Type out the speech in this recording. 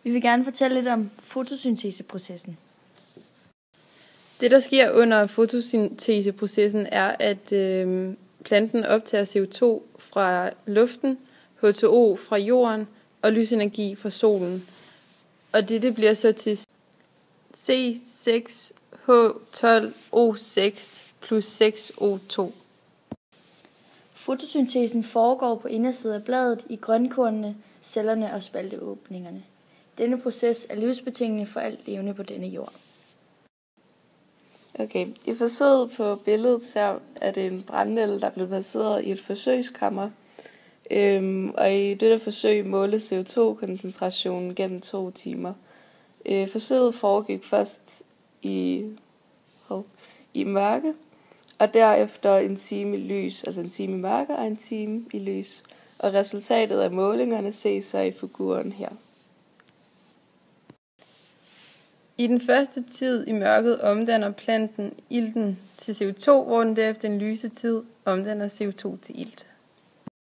Vi vil gerne fortælle lidt om fotosynteseprocessen. Det, der sker under fotosynteseprocessen, er, at planten optager CO2 fra luften, H2O fra jorden og lysenergi fra solen. Og det bliver så til C6H12O6 plus 6O2. Fotosyntesen foregår på indersiden af bladet i grønkornene, cellerne og spalteåbningerne. Denne proces er livsbetingende for alt levende på denne jord. Okay, i forsøget på billedet er det en brændenælde, der er blevet placeret i et forsøgskammer. Og i dette forsøg måles CO2-koncentrationen gennem 2 timer. Forsøget foregik først i mørke, og derefter en time i lys, altså en time i mørke og en time i lys. Og resultatet af målingerne ses så i figuren her. I den første tid i mørket omdanner planten ilten til CO2, hvor den derefter en lyse tid omdanner CO2 til ilt.